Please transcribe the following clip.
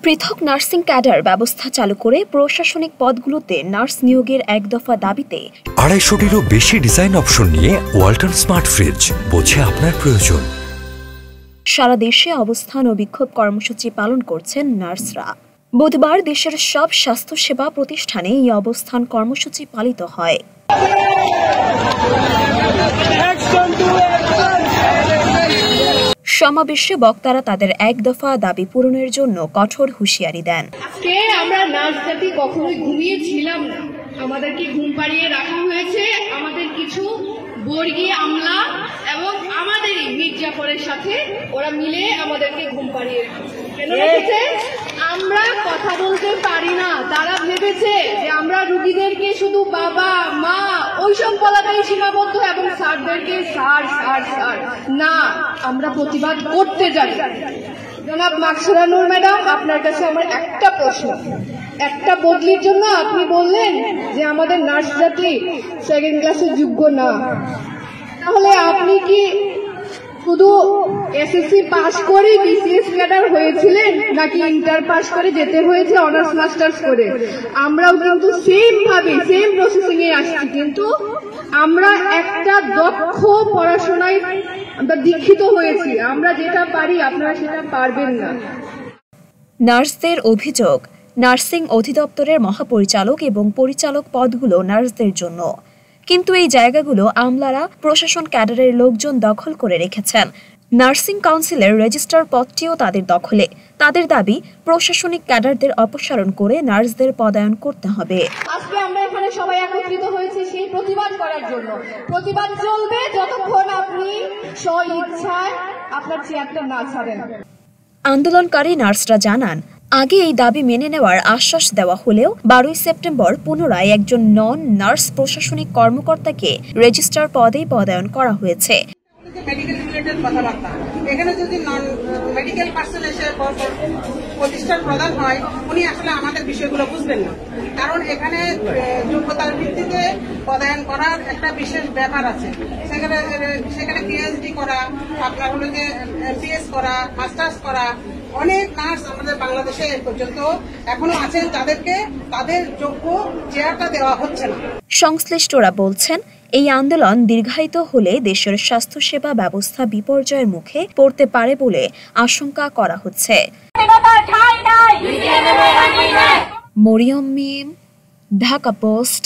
পৃথক nursing cadre ব্যবস্থা চালু করে প্রশাসনিক পদগুলোতে নার্স নিয়োগের এক দফা দাবিতে 250-টিরও বেশি ডিজাইন অপশন নিয়ে ওয়ালটন স্মার্ট ফ্রিজ, বোঝে আপনার প্রয়োজন। সারা দেশে অবস্থান ও বিক্ষোভ কর্মসূচি পালন করছেন নার্সরা। বুধবার দেশের সব স্বাস্থ্যসেবা প্রতিষ্ঠানে এই অবস্থান কর্মসূচি পালিত হয়। সমাবেশে বক্তারা তাদের এক দফা দাবি পূরণের জন্য কঠোর হুঁশিয়ারি দেন। আমরা নার্স জাতি কখনোই ঘুমিয়েছিলাম না, আমাদেরকে ঘুম পাড়িয়ে রাখা হয়েছে। আমাদের কিছু বর্গী আমলা এবং আমাদেরই মির্জাফরের সাথে ওরা মিলে আমাদেরকে ঘুম পাড়িয়ে রেখেছে। আমরা কথা বলতে পারি না। তারা ভেবেছে যে আমরা রুগীদেরকে শুধু বাবা মা ওইসব বলাটাই সীমাবদ্ধ এবং স্যারদেরকে স্যার স্যার স্যার না, আমরা প্রতিবাদ করতে যাই। জনাব মাকসুরা নূর ম্যাডাম, আপনার কাছে আমার একটা প্রশ্ন। একটা বদলির জন্য আপনি বললেন যে আমাদের নার্স জাতি সেকেন্ড ক্লাসের যোগ্য না, তাহলে আপনি কি শুধু এসএসসি পাস করে বিসিএস ক্যাডার হয়েছিলেন নাকি ইন্টার পাস করে যেতে হয়েছে অনার্স মাস্টার্স করে? আমরাও কিন্তু সেম ভাবে সেম প্রসেসিং এ আসছি, কিন্তু আমরা একটা দক্ষ পড়াশোনায় আমরা দীক্ষিত হয়েছি। আমরা যেটা পারি আপনারা সেটা পারবেন না। নার্সদের অভিযোগ, নার্সিং অধিদপ্তরের মহাপরিচালক এবং পরিচালক পদগুলো নার্সদের জন্য, কিন্তু এই জায়গাগুলো আমলারা প্রশাসন ক্যাডারের লোকজন দখল করে রেখেছেন। নার্সিং কাউন্সিলের রেজিস্ট্রার পদটিও তাদের দখলে। তাদের দাবি প্রশাসনিক ক্যাডারদের অপসারণ করে নার্সদের পদায়ন করতে হবে। আজকে আমরা এখানে সবাই একত্রিত হয়েছি সেই প্রতিবাদ করার জন্য। প্রতিবাদ চলবে যতক্ষণ আপনি স্বইচ্ছায় আপনার চেয়ারটা না ছাড়েন। আন্দোলনকারী নার্সরা জানান, আগে এই দাবি মেনে নেওয়ার আশ্বাস দেওয়া হলেও 12 সেপ্টেম্বর পুনরায় একজন নন নার্স প্রশাসনিক কর্মকর্তাকে রেজিস্ট্রার পদেই পদায়ন করা হয়েছে। মেডিকেল রিলেটেড কথাবার্তা, এখানে যদি নন মেডিকেল পার্সন এসে প্রতিষ্ঠান প্রদান হয়, উনি আসলে আমাদের বিষয়গুলো বুঝবেন না। কারণ এখানে যোগ্যতার ভিত্তিতে পদায়ন করার একটা বিশেষ ব্যাপার আছে। সেখানে পিএইচডি করা, আপনার হলো যে এমবিএস করা, মাস্টার্স করা, অনেক নার্স আমাদের বাংলাদেশে এ পর্যন্ত এখনো আছেন যাদেরকে তাদের যোগ্য চেয়ারটা দেওয়া হচ্ছে না। সংশ্লিষ্টরা বলছেন, এই আন্দোলন দীর্ঘায়িত হলে দেশের স্বাস্থ্যসেবা ব্যবস্থা বিপর্যয়ের মুখে পড়তে পারে বলে আশঙ্কা করা হচ্ছে। মরিয়ম মিম, ঢাকা পোস্ট।